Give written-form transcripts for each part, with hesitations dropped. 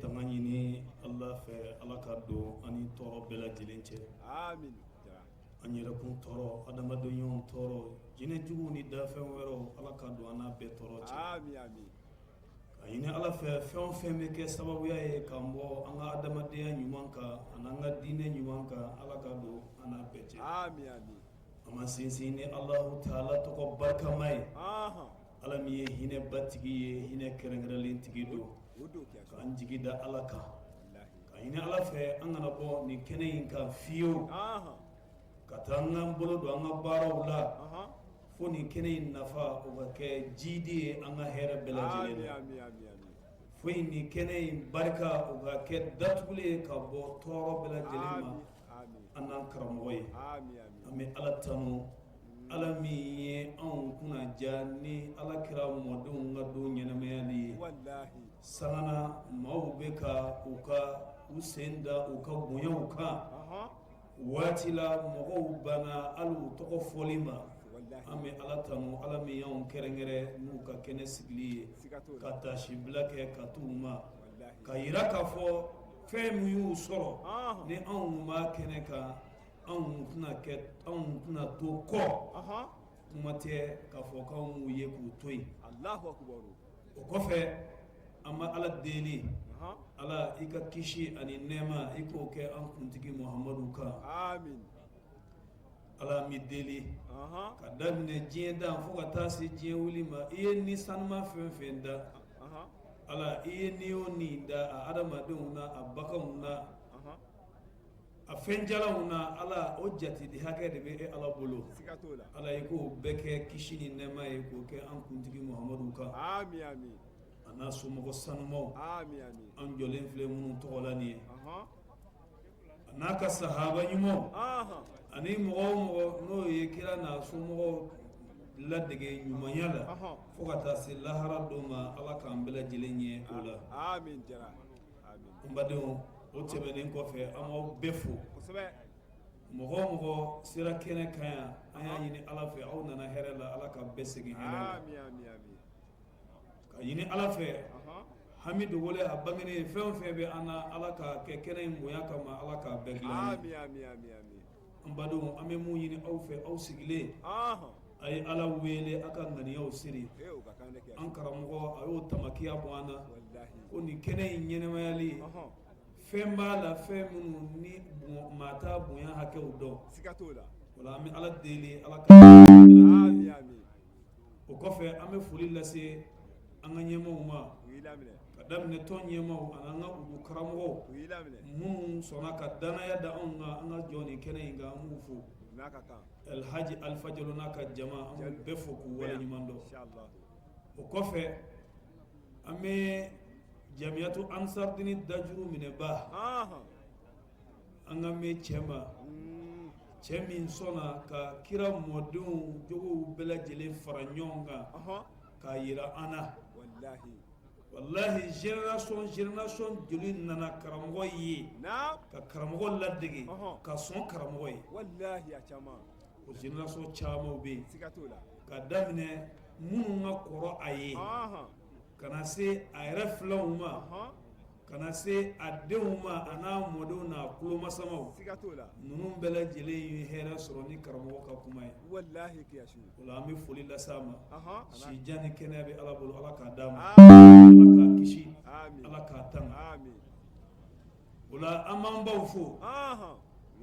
tanga ɲini Allah fɛ Allah ka don ani tɔɔrɔ bɛɛ lajɛlen cɛ. Amin. An yɛrɛ kun tɔɔrɔ, adamadenyaw tɔɔrɔ, jinɛ jugu ni dafɛn wɛrɛw Allah ka don an n'a bɛɛ tɔɔrɔ cɛ. Amin, amin. Ka ɲini Allah fɛ fɛn o fɛn bɛ kɛ sababuya ye k'an bɔ an ka adamadenya ɲuman kan ani an ka diinɛ ɲuman kan Allah ka don an n'a bɛɛ cɛ. Amin, amin. An ma sinsin ni Allahu Taala tɔgɔ barikama ye. Allah min ye hinɛ batigi ye, hinɛ kɛrɛnkɛrɛnlen tigi don. K'an jigi da Allah kan. Ka ɲini Allah fɛ an kana bɔ nin kɛnɛ in kan fiyewu. Ka taa an k'an bolo don an ka baaraw la. Fo nin kɛnɛ in nafa o ka kɛ jidi ye an ka hɛrɛ bɛɛ lajɛlen na. Fo nin kɛnɛ in barika o ka kɛ datugulen ye ka bɔ tɔɔrɔ bɛɛ lajɛlen ma an n'an karamɔgɔ ye. An bɛ Allah tanu, Allah min ye anw kunna ja ni Allah kira mɔdenw ka don ɲɛnamaya ye. Sangana maaw bɛ ka u sen da u ka bonyaw kan. Waati la mɔgɔw banna hali u tɔgɔ fɔli ma. An bɛ Allah tanu, Allah min y'anw kɛrɛnkɛrɛn n'u ka kɛnɛ sigili ye ka tasibila kɛ ka t'u ma ka yira k'a fɔ fɛn min y'u sɔrɔ ni anw b'a kɛnɛ kan anw tɛna to kɔ. Kuma tɛ k'a fɔ k'anw ye k'u to yen. O kɔfɛ an bɛ Allah deli, Allah i ka kisi ani nɛɛma i k'o kɛ an kuntigi Muhamadu kan. Allah mi deli ka daminɛ diɲɛ dan fo ka taa se diɲɛ wuli ma i ye ni sanuma fɛn fɛn da Allah i ye ni o ni da a adamadenw na a baganw na a fɛnjalanw na Allah o jate de hakɛ de bɛ Allah bolo. Allah i k'o bɛɛ kɛ kisi ni nɛɛma ye k'o kɛ an kuntigi Muhamadu kan a n'a somɔgɔ sanumaw an jɔlen filɛ minnu tɔgɔ la nin ye a n'a ka sahaba ɲumanw ani mɔgɔ o mɔgɔ n'o ye kira n'a somɔgɔw ladege ɲumanya la fo ka taa se lahara don ma Allah k'an bɛɛ lajɛlen ɲɛ o la. N badenw o tɛmɛnen kɔfɛ an b'aw bɛɛ fo. Mɔgɔ o mɔgɔ sera kɛnɛ kan yan an y'a ɲini Allah fɛ aw nana hɛrɛ la Allah ka bɛɛ segin hɛrɛ la. Ka ɲini Allah fɛ hami dogolen a bangenen fɛn o fɛn bɛ an na Allah ka kɛ kɛnɛ in bonya kama Allah k'a bɛɛ dilan ye. An badenw an bɛ mun ɲini aw fɛ aw sigilen a ye Allah wele a ka ŋaniyaw siri. An karamɔgɔ a y'o tamakiya bɔ an na ko nin kɛnɛ in ɲɛnɛmayali fɛn b'a la fɛn minnu ni maa t'a bonya hakɛw dɔn. Wala an bɛ Allah deli Allah ka o kɔfɛ an bɛ foli lase an ka ɲɛmaaw ma ka daminɛ tɔn ɲɛmaaw ani an ka ulu karamɔgɔw minnu sɔnna ka danaya da anw kan an ka jɔ nin kɛnɛ in kan an b'u fo. Alhaji Alifa Jalo n'a ka jama an b'u bɛɛ fo k'u waleɲuman dɔn. O kɔfɛ an bɛ jamiyatu ansardini dajuru minɛba an ka mɛn cɛ ma cɛ min sɔnna ka kira mɔdenw jogow bɛɛ lajɛlen fara ɲɔgɔn kan k'a yira an na. Wallahi génération joli nana karamɔgɔ ye ka karamɔgɔ ladege ka sɔn karamɔgɔ ye. O génération caman bɛ yen ka daminɛ minnu ka kɔrɔ a ye ka na se a yɛrɛ filanw ma ka na se a denw ma a n'a mɔdenw n'a kulomasamaw ninnu bɛɛ lajɛlen ye hɛrɛ sɔrɔ ni karamɔgɔ ka kuma ye. O la an bɛ foli lase a ma si jan ni kɛnɛya bɛ Allah bolo Allah k'a d'a ma Allah k'a kisi Allah k'a tanga. O la an b'an baw fo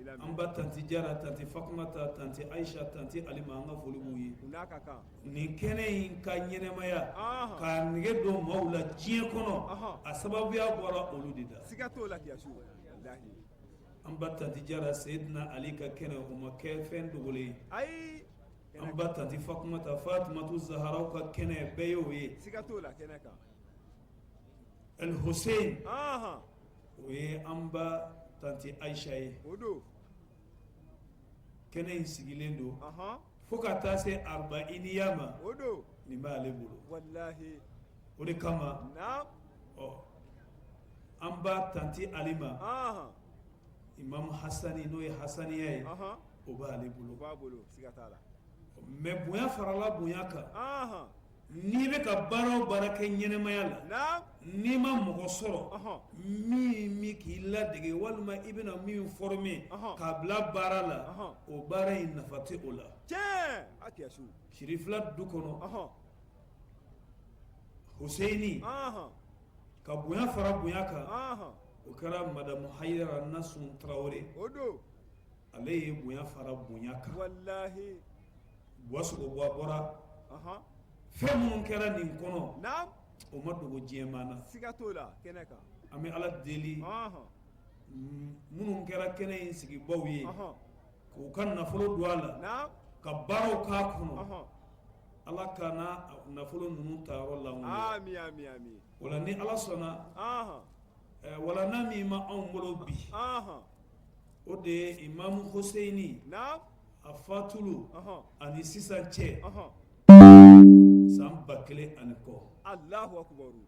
an ba tanti Jara tanti Fatumata tanti Aisha tanti Alima an ka foli b'u ye. Nin kɛnɛ in ka ɲɛnɛmaya k'a nege don maaw la diɲɛ kɔnɔ a sababuya bɔra olu de da. An ba tanti Jara Seyidina Ali ka kɛnɛ o ma kɛ fɛn dogolen ye. An ba tanti Fatumata Fatumatu Zaharaw ka kɛnɛ bɛɛ y'o ye. El Hussein o ye an ba tanti Aisha ye. Kɛnɛ in sigilen don fo ka taa se arba'iniya ma nin b'ale bolo. O de kama an ba tanti Alima Imam Hasani n'o ye Hasaniya ye o b'ale bolo. Mais bonya farala bonya kan ni be ka baro barake ɲɛnɛmaya la naam ni ma mɔgɔ sɔrɔ min k'i ladege walima i bɛna min former k'a bila baara la o baara in nafa tɛ o la tiɲɛ a kɛsu Sirifila du kɔnɔ Husseini ka bonya fara bonya kan o kɛra madamu Hayidara Nasun Tarawele o don ale ye bonya fara bonya kan wallahi Buwasogo bɔ a bɔra fɛn minnu kɛra nin kɔnɔ naam o ma dogo diɲɛmaa na siga t'o la kɛnɛ kan an bɛ Ala deli minnu kɛra kɛnɛ in sigibaw ye k'u ka nafolo don a la naam ka baaraw k'a kɔnɔ Ala kana nafolo ninnu ta yɔrɔ lankolon ami ami ami wala ni Ala sɔnna wala na min ma anw bolo bi o de ye Imamu Husseini naam a fatulu ani sisan cɛ san 1000 ani kɔ Allahu akbaru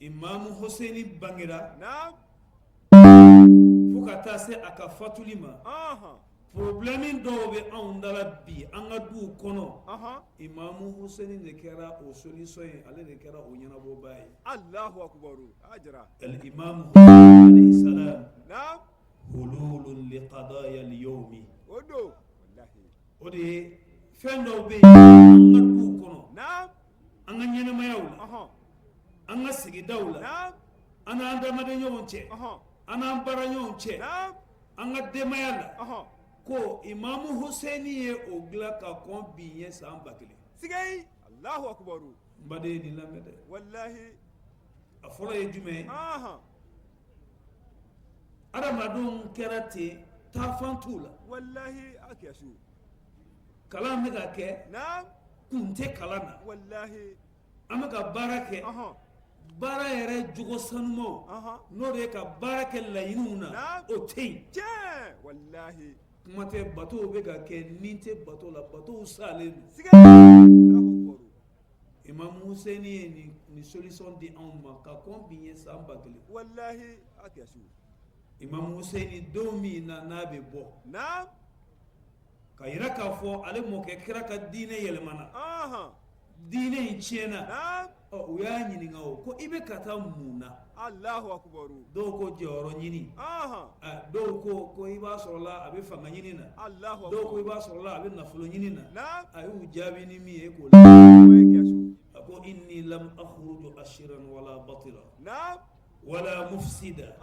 Imamu Husseini bangera naam fo ka taa se a ka fatuli ma problème dɔw bɛ anw dala bi an ka duw kɔnɔ Imamu Husseini de kɛra o solution ye ale de kɛra o ɲɛnabɔba ye Allahu akbaru ajara Al-Imam Hussein alayhi salam naam hululun li qadaya al-yawmi o don wallahi o de ye fɛn dɔw bɛ yen an ka duw kɔnɔ naam an ka ɲɛnɛmayaw la an ka sigidaw la naam an n'an adamaden ɲɔgɔn cɛ an n'an baara ɲɔgɔn cɛ naam an ka denbaya la ko Imamu Husseini ye o dilan ka kɔn bi ɲɛ san 1000 sigay Allahu akbaru n baden ye nin lamɛn dɛ wallahi a fɔlɔ ye jumɛn ye adamadenw kɛra ten taafan t'u la wallahi a kɛsu kalan bɛ ka kɛ naam kun tɛ kalan na wallahi an bɛ ka baara kɛ baara yɛrɛ jogo sanumaw n'o de ye ka baara kɛ laɲiniw na o tɛ yen tiɲɛ wallahi kuma tɛ bateau bɛ ka kɛ ni tɛ bateau la bateau salen don sigay Allahu akbaru Imamu Husseini ye nin solution di anw ma ka kɔn bi ɲɛ san 1000 wallahi a kɛsu Imamu Husseini don min na n'a bɛ bɔ naam ka yira k'a fɔ ale mɔkɛ kira ka diinɛ yɛlɛmana diinɛ in tiɲɛna naam u y'a ɲininka o ko i bɛ ka taa mun na Allahu akbaru dɔw ko jɔyɔrɔ ɲini dɔw ko i b'a sɔrɔla a bɛ fanga ɲini na Allahu dɔw ko i b'a sɔrɔla a bɛ nafolo ɲini na naam a y'u jaabi ni min ye k'o la a ko inni lam akhruju ashiran wala batila naam ولا مفسدا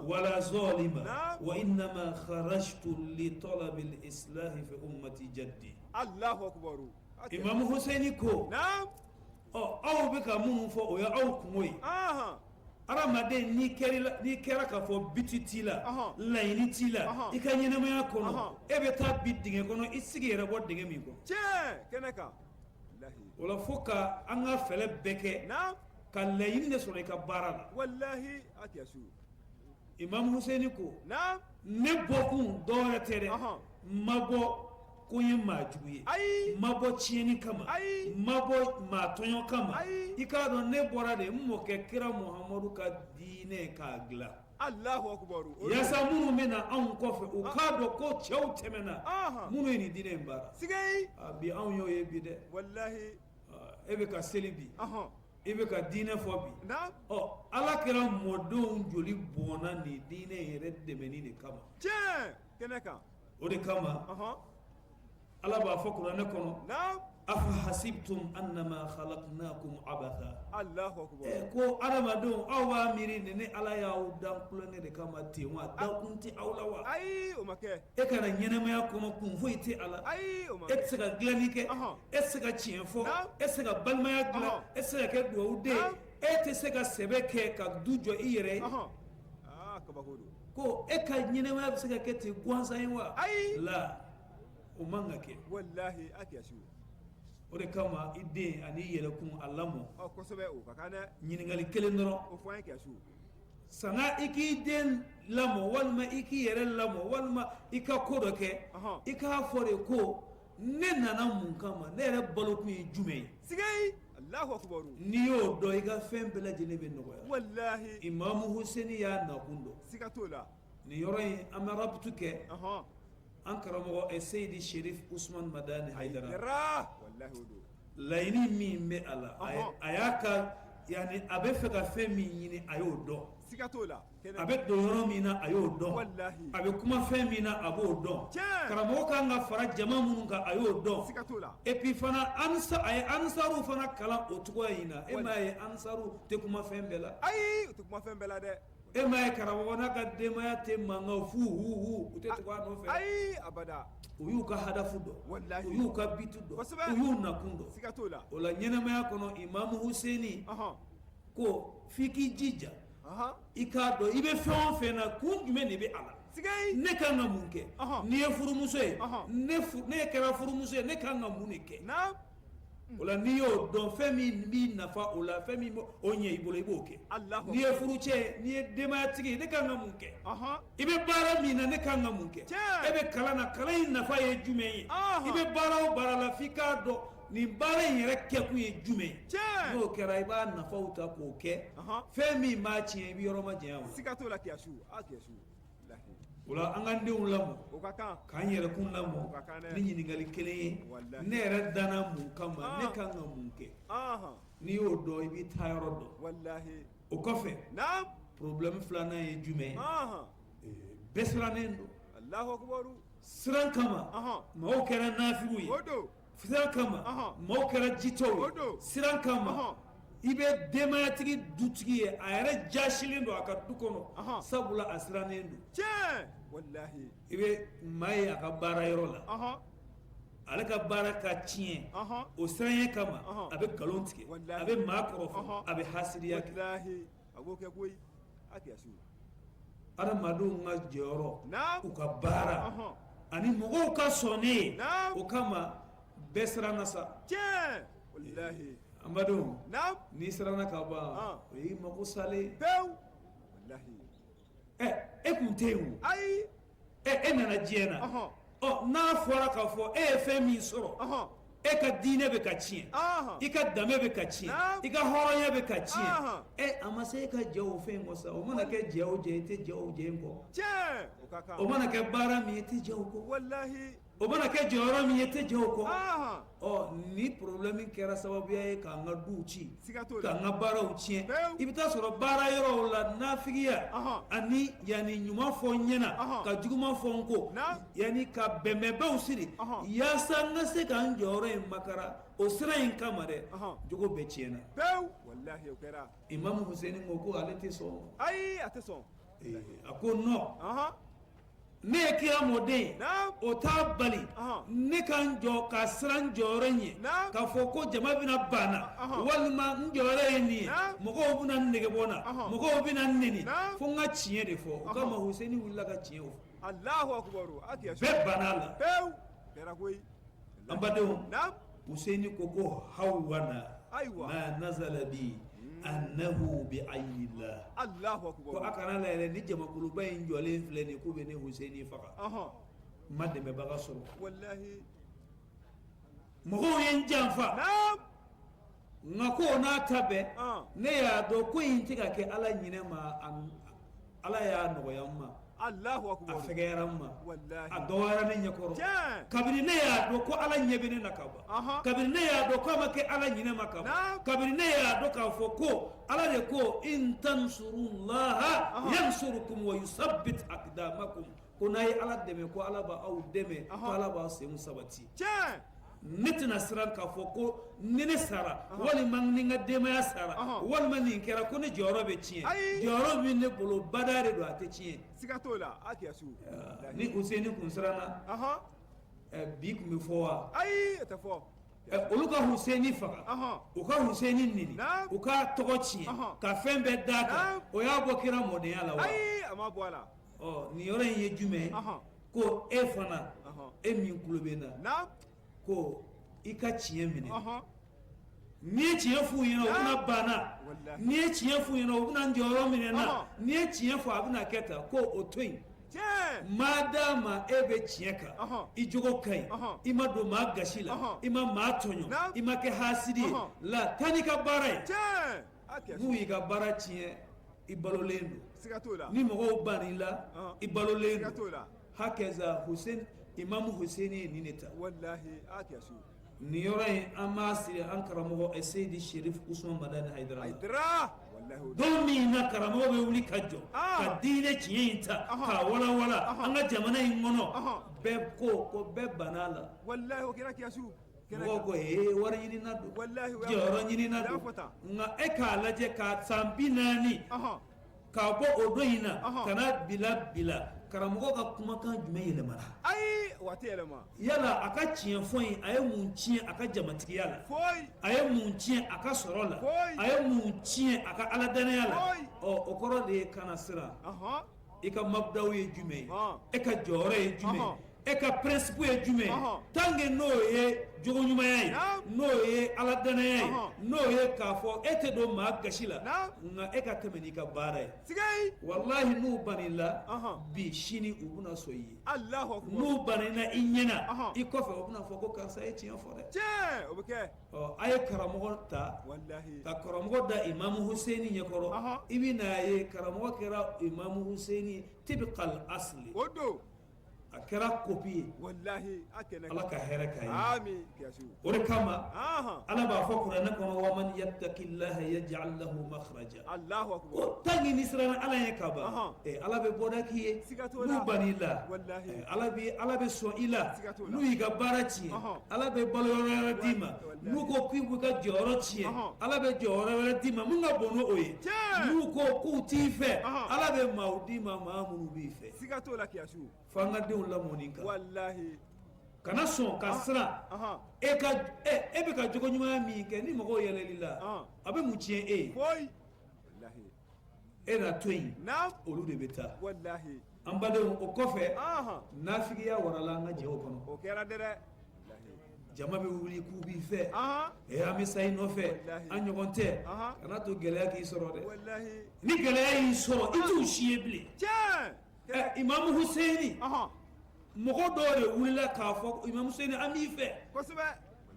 ولا ظالما وإنما خرجت لطلب الإصلاح في أمة جدي الله أكبر إمام حسين كو نعم أو بك مو فو يا أو كموي aramaden ni kɛra k'a fɔ biti t'i la laɲini t'i la i ka ɲɛnamaya kɔnɔ e bɛ taa bi dingɛ kɔnɔ i sigi yɛrɛ bɔ dingɛ min kɔnɔ tiɲɛ kɛnɛ kan o la fo ka an ka fɛlɛ bɛɛ kɛ ka laɲini de sɔrɔ i ka baara la wallahi a kɛsu Imam Husseini ko ne bɔkun dɔwɛrɛ tɛ dɛ ma bɔ ko ye maa jugu ye ma bɔ tiɲɛni kama ma bɔ maa tɔɲɔ kama i k'a dɔn ne bɔra de n mɔkɛ kira Muhamadu ka diinɛ k'a dilan Allahu akbar yaasa minnu bɛ na anw kɔfɛ u k'a dɔn ko cɛw tɛmɛna minnu ye nin diinɛ in baara sigay bi anw y'o ye bi dɛ wallahi e bɛ ka seli bi i bɛ ka diinɛ fɔ bi ala kɛra mɔdenw joli bɔnna nin diinɛ yɛrɛ dɛmɛni de kama tiɲɛ kɛnɛ kan o de kama ala b'a fɔ kuranɛ kɔnɔ afa hasibtum annama khalaqnakum abatha Allahu akbar ko adamadenw aw b'a miiri ni ala y'aw dan kulonkɛ de kama ten wa dan kun tɛ aw la wa ayi o ma kɛ e kana ɲɛnamaya kɔnɔ kun foyi tɛ a la ayi o ma e tɛ se ka dilanni kɛ e tɛ se ka tiɲɛ fɔ e tɛ se ka balimaya dilan e tɛ se ka kɛ dugawuden e tɛ se ka sɛbɛ kɛ ka du jɔ i yɛrɛ ye kabako don ko e ka ɲɛnamaya bɛ se ka kɛ ten gansan ye wa ayi la o man ka kɛ wallahi a kɛsu o de kama i den ani yɛlɛkun a lamɔ kosɛbɛ o ka kan dɛ ɲininkali kelen dɔrɔn o fɔ an ye kɛsu sanga i k'i den lamɔ walima i k'i yɛrɛ lamɔ walima i ka ko dɔ kɛ i k'a fɔ de ko ne nana mun kama ne yɛrɛ balokun ye jumɛn ye sigay Allahu akbar n'i y'o dɔn i ka fɛn bɛɛ lajɛlen bɛ nɔgɔya wallahi Imamu Husseini y'a nakun dɔn siga t'o la nin yɔrɔ in an bɛ rabutu kɛ an karamɔgɔ Seydi Sherif Usman Madani Haidara wallahi o don layini min bɛ a la a y'a ka yani a bɛ fɛ ka fɛn min ɲini a y'o dɔn siga t'o la a bɛ don yɔrɔ min na a y'o dɔn wallahi a bɛ kuma fɛn min na a b'o dɔn Tiɲɛ. karamɔgɔ kan ka fara jama minnu kan a y'o dɔn siga t'o la et puis fana a ye ansaruw fana kalan o cogoya in na e m'a ye ansaruw tɛ kuma fɛn bɛɛ la ayi u tɛ kuma fɛn bɛɛ la dɛ e m'a ye karamɔgɔ n'a ka denbaya tɛ mankan fu hu u tɛ tugu a nɔfɛ ayi abada u y'u ka hadafu dɔn Wallahi. u y'u ka bitu dɔn Kosɛbɛ. u y'u nakun dɔn siga t'o la o la ɲɛnamaya kɔnɔ imamu huseni ko f'i k'i jija i k'a dɔn i bɛ fɛn o fɛn na kun jumɛn de bɛ a la siga yi ne kan ka mun kɛ n'i ye furumuso ye ne kɛra furumuso ye ne kan ka mun de kɛ naam o la n'i y'o dɔn fɛn min b'i nafa o la fɛn min b'o ɲɛ i bolo i b'o kɛ Allahu n'i ye furucɛ ye n'i ye denbayatigi ye ne kan ka mun kɛ i bɛ baara min na ne kan ka mun kɛ Tiɲɛ. e bɛ kalan na kalan in nafa ye jumɛn ye i bɛ baara o baara la f'i k'a dɔn nin baara in yɛrɛ kɛkun ye jumɛn ye Tiɲɛ. n'o kɛra i b'a nafaw ta k'o kɛ fɛn min b'a tiɲɛ i bɛ yɔrɔ ma janya o siga t'o la kiyashu kiyashu lahi o la an k'an denw lamɔ o ka kan k'an yɛrɛkun lamɔ O ka kan dɛ. ni ɲininkali kelen ye Wallahi. ne yɛrɛ danna mun kama ne kan ka mun kɛ n'i y'o dɔn i b'i taa yɔrɔ dɔn wallahi o kɔfɛ naam problème filanan ye jumɛn ye bɛɛ sirannen don Allahu akbaru siran kama maaw kɛra nafigiw ye o don siran kama maaw kɛra jitɔw O don. ye siran kama i bɛ denbayatigi dutigi ye a yɛrɛ jasilen don a ka du kɔnɔ sabula a sirannen don tiɲɛ wallahi i bɛ maa ye a ka baara yɔrɔ la ale ka baara ka tiɲɛ o siranye kama a bɛ nkalon tigɛ Wallahi. a bɛ maa kɔrɔfɔ a bɛ hasiriya kɛ wallahi a b'o kɛ koyi kiyashu adamadenw ka jɔyɔrɔ naam u ka baara ani mɔgɔw ka sɔn ne ye Naam. o kama bɛɛ siranna sa tiɲɛ wallahi an badenw naam n'i siranna ka ban o y'i mako salen pewu wallahi e kun tɛ yen o ayi e nana diɲɛ na ɔ n'a fɔra k'a fɔ e ye fɛn min sɔrɔ e ka diinɛ bɛ ka tiɲɛ i ka danbe bɛ ka tiɲɛ Naam. i ka hɔrɔnya bɛ ka tiɲɛ a ma se e ka jɛ o fɛn kɔ sa o mana kɛ jɛ o jɛ i tɛ jɛ o jɛ in kɔ tiɲɛ o ka kan o mana kɛ baara min ye i tɛ jɛ o kɔ wallahi o mana kɛ jɔyɔrɔ min ye i tɛ jɛ o kɔ ɔ ni problème kɛra sababuya ye k'an ka duw ci siga t'o la k'an ka baaraw tiɲɛ Pewu. i bɛ taa sɔrɔ baara yɔrɔw la nafigiya ani yanni ɲuman fɔ n ɲɛna ka juguman fɔ n ko Naam. yanni ka bɛnbɛnbaw siri yaasa n ka se k'an jɔyɔrɔ in makara o sira in kama dɛ jogo bɛɛ tiɲɛna pewu wallahi o kɛra imamu huseni ko ko ale tɛ sɔn ayi a tɛ sɔn a ko non ne ye kira mɔden ye Naam. o t'a bali ne ka n jɔ ka siran jɔyɔrɔ ɲɛ Naam. k'a fɔ ko jama bɛna banna walima n jɔyɔrɔ ye nin ye Naam. mɔgɔw bɛna n nege bɔ na mɔgɔw bɛna n neni Naam. fo n ka tiɲɛ de fɔ o kama huseni wulila ka tiɲɛ fɔ Allahu akbaru kiyashu bɛɛ banna a la pewu kɛra koyi an badenw naam huseni ko ko hawana Ayiwa. ma nazala bi annahu bi aynillah Allahu ko a akbaru kana layɛlɛ ni jamakuluba in jɔlen filɛ nin k'u bɛ ne huseni faga n ma dɛmɛbaga sɔrɔ wallahi mɔgɔw ye n janfa naam nka ko n'a ta bɛɛ ne y'a dɔn ko in tɛ ka kɛ ala ɲinɛ ma ala y'a nɔgɔya n ma Allahu a akbaru fɛgɛyara n ma wallahi a dɔgɔyara ne ɲɛkɔrɔ tiɲɛ kabini ne y'a dɔn ko ala ɲɛ bɛ ne na ka ban kabini ne y'a dɔn k'a ma kɛ ala ɲinɛ ma ka ban Naam. kabini ne y'a dɔn k'a fɔ ko ala de ko in tansurullaha yansurukum wa yusabbit aqdamakum ko n'a ye ala dɛmɛ ko ala b'aw dɛmɛ ko ala b'aw senw sabati tiɲɛ ne tɛna siran k'a fɔ ko ni ne sara walima ni n ka denbaya sara walima nin kɛra ko ne jɔyɔrɔ bɛ tiɲɛ Ayi. jɔyɔrɔ min ne bolo bada de don a tɛ tiɲɛ siga t'o la kiyashu ni huseni kun siranna bi kun bɛ fɔ wa ayi o tɛ fɔ olu ka huseni faga u ka huseni nini Naam. u ka tɔgɔ tiɲɛ ka fɛn bɛɛ d'a kan Naam. o y'a bɔ kira mɔdenya la wa ayi a ma bɔ a la nin yɔrɔ in ye jumɛn ye ko e fana e min tulo bɛ n na naam ko i ka tiɲɛ minɛ n'i ye tiɲɛ f'u ɲɛna u bɛna banna Wallahi. n'i ye tiɲɛ f'u ɲɛna u bɛna jɔyɔrɔ minɛ na n'i ye tiɲɛ fɔ a bɛna kɛ tan ko o to yen tiɲɛ maadama e bɛ tiɲɛ kan i jogo ka ɲi i ma don maa gasi la i ma maa tɔɲɔ Naam. i ma kɛ hasidi ye la taa n'i ka baara ye tiɲɛ n'u y'i ka baara tiɲɛ i balolen don siga t'o la ni mɔgɔw bann'i la i balolen siga don t'o la hakɛza imamu huseni ye nin de ta wallahi kiyashu ni yɔrɔ in an b'a siri an karamɔgɔ Seydi Sherif Usman Madani Haidara Haidara wallahi don min na karamɔgɔ bɛ wuli ka jɔ ka diinɛ tiɲɛ in ta k'a walawala an ka jamana in kɔnɔ bɛɛ ko bɛɛ banna la wallahi o kɛra kiyasu mɔgɔw ko wari ɲinina don wallahi jɔyɔrɔ ɲinina don nka e k'a lajɛ ka san 40 k'a bɔ o don in na ka na bila karamɔgɔ ka kumakan jumɛn yɛlɛmana ayi waati yɛlɛma yala a ka tiɲɛ fɔ in a ye mun tiɲɛ a ka jamatigiya la foyi a ye mun tiɲɛ a ka sɔrɔ la a ye mun tiɲɛ a ka aladanaya la o kɔrɔ de ye kana siran i ka mabdaw ye jumɛn ye e ka jɔyɔrɔ ye jumɛn e ka principe ye jumɛn tant que n'o ye jogo ɲumanya ye n'o ye aladanaya ye n'o ye k'a fɔ e tɛ don maa gasi la nka e ka tɛmɛ n'i ka baara ye wallahi n'u banila bi sini u bɛna sɔn i ye n'u banina i ɲɛna i kɔfɛ u bɛna fɔ ko karisa ye tiɲɛ fɔ dɛ o bɛ kɛ a ye karamɔgɔ ta ka karamɔgɔ da imamu Hussein ɲɛkɔrɔ i bɛna ye karamɔgɔ kɛra imamu Hussein tibqal asli o don a kɛra kopi ye wallahi ala ka hɛrɛ k'a ye amin kiyasu o de kama ala b'a fɔ kuranɛ kɔnɔ wa man yattaqillaha yaj'al lahu makhraja Allahu akbar ko tangi ni siranna ala ye ka ban ala bɛ bɔda k'i ye n'u ban'i la ala bɛ sɔn i la n'u y'i ka baara tiɲɛ ala bɛ balo yɔrɔ wɛrɛ d'i ma n'u ko k'u b'u ka jɔyɔrɔ tiɲɛ ala bɛ jɔyɔrɔ wɛrɛ d'i ma mun ka bon n'o ye n'u ko k'u t'i fɛ ala bɛ maaw d'i ma maa minnu b'i fɛ siga t'o la kiyasu f'an ka denw lamɔni kan wallahi kana sɔn ka siran e bɛ ka jogo ɲumanya min kɛ ni mɔgɔw yɛlɛli la a bɛ mun tiɲɛ e ye foyi wallahi e na to yen olu de bɛ taa wallahi an badenw o kɔfɛ nafigiya warala an ka jɛw kɔnɔ o kɛra dɛ jama bɛ wuli k'u b'i fɛ an bɛ sa i nɔfɛ an ɲɔgɔn tɛ kana to gɛlɛya k'i sɔrɔ dɛ ni gɛlɛya y'i sɔrɔ i t'u si ye bilen imamu Hussein mɔgɔ dɔw de wulila k'a fɔ imamu Hussein an b'i fɛ kosɛbɛ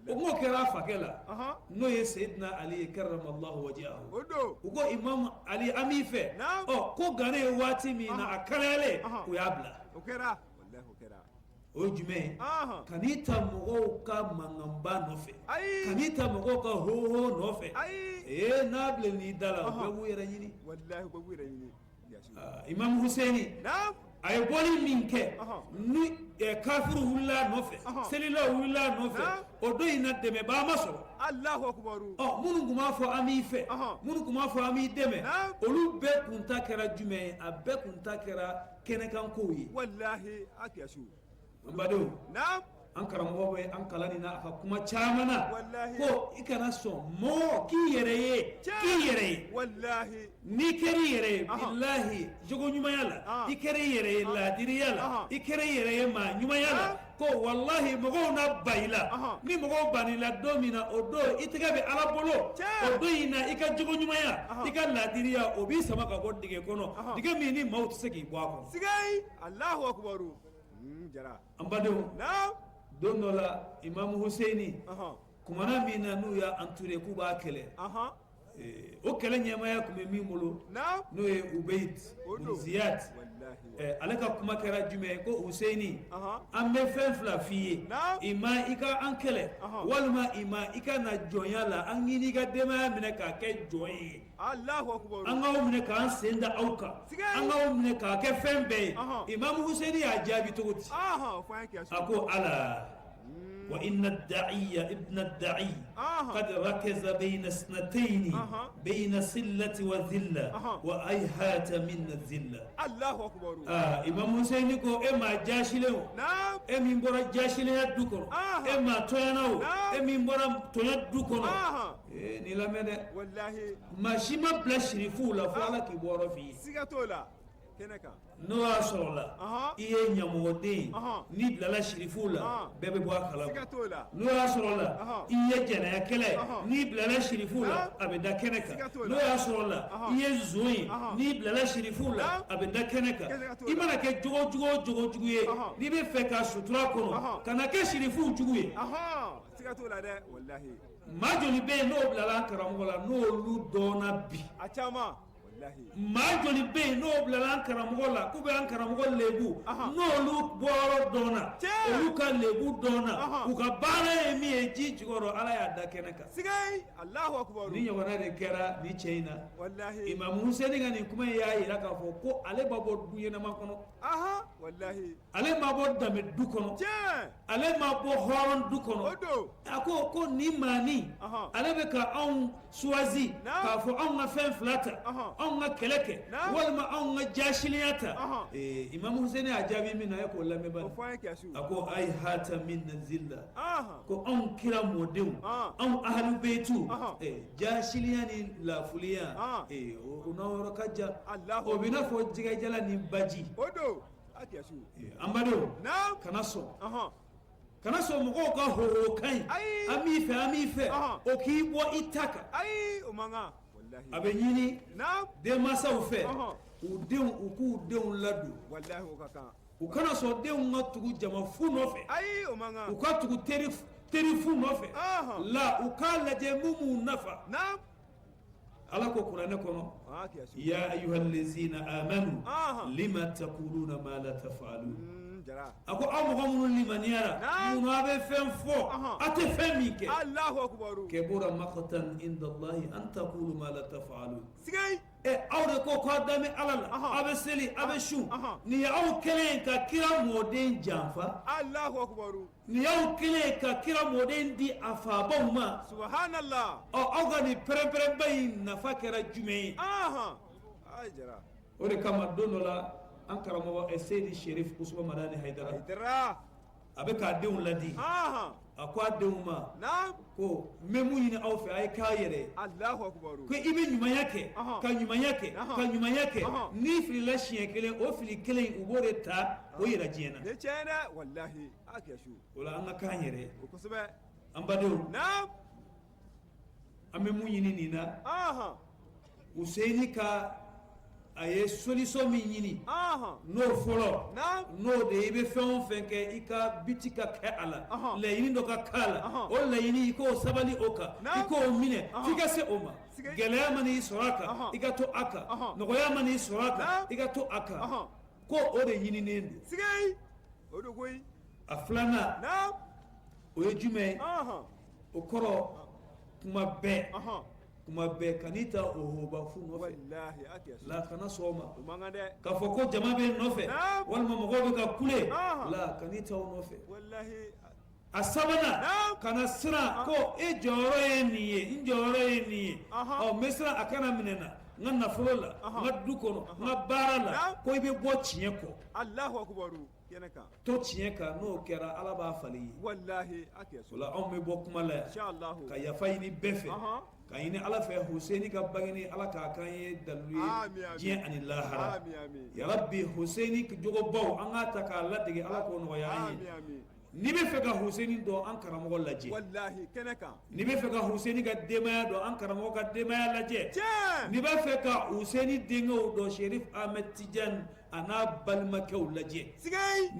o m'o kɛra a fakɛ la n'o ye Seydina Ali ye karamallahu wajahahu u ko imamu Ali an b'i fɛ ko Gane ye waati min na a kalayalen u y'a bila o kɛra wallahi o kɛra o ye jumɛn ye kan'i ta mɔgɔw ka mankanba nɔfɛ kan'i ta mɔgɔw ka hoho nɔfɛ n'a bilen n'i da la u bɛɛ b'u yɛrɛ ɲini wallahi u bɛɛ b'u yɛrɛ ɲini imamu Hussein a ye bɔli min kɛ ni kafiru wulila nɔfɛ selilaw wulila nɔfɛ o don in na dɛmɛbaa ma sɔrɔ Allahu akbaru minnu tun b'a fɔ an b'i fɛ minnu tun b'a fɔ an b'i dɛmɛ olu bɛɛ kun ta kɛra jumɛn ye a bɛɛ kun ta kɛra kɛnɛkankow ye wallahi a kiyasu an badenw an karamɔgɔ bɛ an kalan nin na a ka kuma caman na ko i kana sɔn mɔgɔ k'i yɛrɛ ye wallahi n'i kɛra i yɛrɛ ye bilahi jogo ɲumanya la i kɛra i yɛrɛ ye laadiriya la i kɛra i yɛrɛ ye maa ɲumanya la ko wallahi mɔgɔw na ba i la ni mɔgɔw ban'i la don min na o don i tɛgɛ bɛ ala bolo o don in na i ka jogo ɲumanya i ka laadiriya o b'i sama ka bɔ dingɛ kɔnɔ dingɛ min ni maaw tɛ se k'i bɔ a kɔnɔ sigai Allahu akbaru jara an badenw don dɔ la imamu Hussein kumana min na n'u y'a entouré k'u b'a kɛlɛ o kɛlɛ ɲɛmaya tun bɛ min bolo n'o ye Ubayd bin Ziyad ale ka kuma kɛra jumɛn ye ko Hussein an bɛ fɛn fila f'i ye i ma i ka an kɛlɛ walima i ma i ka na jɔnya la an ɲini i ka denbaya minɛ k'a kɛ jɔn ye an k'aw minɛ k'an sen da aw kan an k'aw minɛ k'a kɛ fɛn bɛɛ ye imamu Hussein y'a jaabi cogo di a ko ala وإن الداعي ابن الداعي قد ركز بين اثنتين بين سلة وذلة وأيهات من الذلة الله أكبر إمام حسين كو إما جاشلو إما برا جاشلو يدكر إما توينو إما برا تويدكر نيلا مدى والله ما شما بلا شريفو لا فالا كي بورا فيه سيغاتولا n'o y'a sɔrɔ la i ye ɲamɔgɔden n'i bilala sirifu la bɛɛ bɛ bɔ a kalama n'o y'a sɔrɔ la i ye jɛnɛya kɛlɛ n'i bilala sirifu la a bɛ da kɛnɛ kan n'o y'a sɔrɔ la i ye nson ye n'i bilala sirifu la a bɛ da kɛnɛ kan i mana kɛ jogo jugu ye n'i bɛ fɛ ka sutura kɔnɔ ka na kɛ sirifu jugu ye maa joli bɛ yen n'o bilala karamɔgɔ la n'olu dɔnna bi wallahi maa joli bɛ yen n'o bilala an karamɔgɔ la k'u bɛ an karamɔgɔ lebu n'olu bɔyɔrɔ dɔnna olu ka lebu dɔnna u ka baara ye min ye ji jukɔrɔ ala y'a da kɛnɛ kan sigay Allahu akbar ni ɲɔgɔnna de kɛra ni cɛ in na wallahi Imam Hussein ka nin kuma in y'a yira k'a fɔ ko ale ma bɔ du ɲɛnama kɔnɔ aha wallahi ale ma bɔ danbe du kɔnɔ tiɲɛ ale ma bɔ hɔrɔn du kɔnɔ o don a ko nin maani ale bɛ ka anw suwazi k'a fɔ anw ka fɛn fila ta anw ka kɛlɛ kɛ walima anw ka jasiliya ta Imam Hussein y'a jaabi min na a ye k'o lamɛn bani o fɔ an ye kɛsu a ko ayi hata min na zilla aha ko anw kira mɔdenw anw ahlu beitu jasiliya ni lafuliya o n'aw yɔrɔ ka jan o bɛ n'a fɔ jɛgɛjala ni baji o don a kɛsu anbadenw naam kana sɔn kana sɔn mɔgɔw ka hoho kan ɲi an b'i fɛ o k'i bɔ i ta kan ayi o man kan wallahi a bɛ ɲini naam denmansaw fɛ u k'u denw ladon wallahi o ka kan u kana sɔn denw ka tugu jama fu nɔfɛ ayi o man kan u ka tugu teri fu nɔfɛ la u k'a lajɛ mun b'u nafa naam ala ko kuranɛ kɔnɔ a kɛsu ya ayyuhallazina amanu lima taquluna ma la taf'alun jara a ko aw mɔgɔ minnu limaniyara minnu a bɛ fɛn fɔ a tɛ fɛn min kɛ Allahu akbar kebura maqtan inda Allahi an taqulu ma la taf'alun sigay aw de ko k'aw da bɛ ala la aw bɛ seli aw bɛ su nin ye aw kɛlen ka kira mɔden janfa Allahu akbar nin y'aw kɛlen ka kira mɔden di a fabaw ma subhanallah aw ka nin pɛrɛn-pɛrɛnba in nafa kɛra jumɛn ye ay jara o de kama don dɔ la an karamɔgɔ Seydi Sherif Usman Madani Haidara idra a bɛ k'a denw ladi a ko a denw ma naam ko n bɛ mun ɲini aw fɛ a ye k'a yɛrɛ ye Allahu akbar ko i bɛ ɲumanya kɛ ka ɲumanya kɛ ka ɲumanya kɛ n'i filila siɲɛ kelen o fili kelen u b'o de ta o yɛrɛ diɲɛ na ne tiɲɛ dɛ wallahi a kɛsu o la an ka k'an yɛrɛ ye o kosɛbɛ an badenw naam an bɛ mun ɲini nin na Useini ka a ye solution min ɲini n'o fɔlɔ n'o de i bɛ fɛn o fɛn kɛ i ka biti ka kɛ a la laɲini dɔ ka k'a la o laɲini i k'o sabali o kan i k'o minɛ f'i ka se o ma gɛlɛya mana i sɔrɔ a kan i ka to a kan nɔgɔya mana i sɔrɔ a kan i ka to a kan ko o de ɲininen don sigay o do koyi a filanan o ye jumɛn ye o kɔrɔ kuma bɛɛ kan'i ta o hoba fu nɔfɛ wallahi a kɛsu la kana sɔn o ma o man kan dɛ k'a fɔ ko jama bɛ nɔfɛ walima mɔgɔw bɛ ka kule la kan'i ta o nɔfɛ wallahi a sabanan kana siran ko e jɔyɔrɔ ye nin ye n jɔyɔrɔ ye nin ye n bɛ siran a kana minɛ na n ka nafolo la n ka du kɔnɔ n ka baara la ko i bɛ bɔ tiɲɛ kɔ Allahu akbar kɛnɛ kan to tiɲɛ kan n'o kɛra ala b'a falen ye wallahi a kɛsu o la anw bɛ bɔ kuma la yan inshallah ka yafa ɲini bɛɛ fɛ ka ɲini ala fɛ Huseini ka bangeni ala k'a k'an ye dalilu ye diɲɛ ani lahara yarabi Huseini jogobaw an k'a ta k'a ladege ala k'o nɔgɔya an ye n'i bɛ fɛ ka Huseini dɔn an karamɔgɔ lajɛ wallahi kɛnɛ kan n'i bɛ fɛ ka Huseini ka denbaya dɔn an karamɔgɔ ka denbaya lajɛ n'i b'a fɛ ka Huseini denkɛw dɔn Sherif Ahmed Tidiane a n'a balimakɛw lajɛ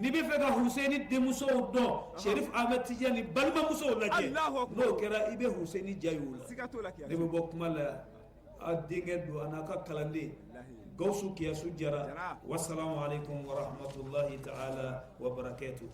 n'i bɛ fɛ ka Huseini denmusow dɔn Sherif Ahmed Tidiane ni balimamusow lajɛ n'o kɛra i bɛ Huseini ja y'o la ne bɛ bɔ kuma la yan a denkɛ don a n'a ka kalanden Gawusu Kiyasu Jara wassalamu alaikum wa rahmatullahi ta'ala wa barakatuh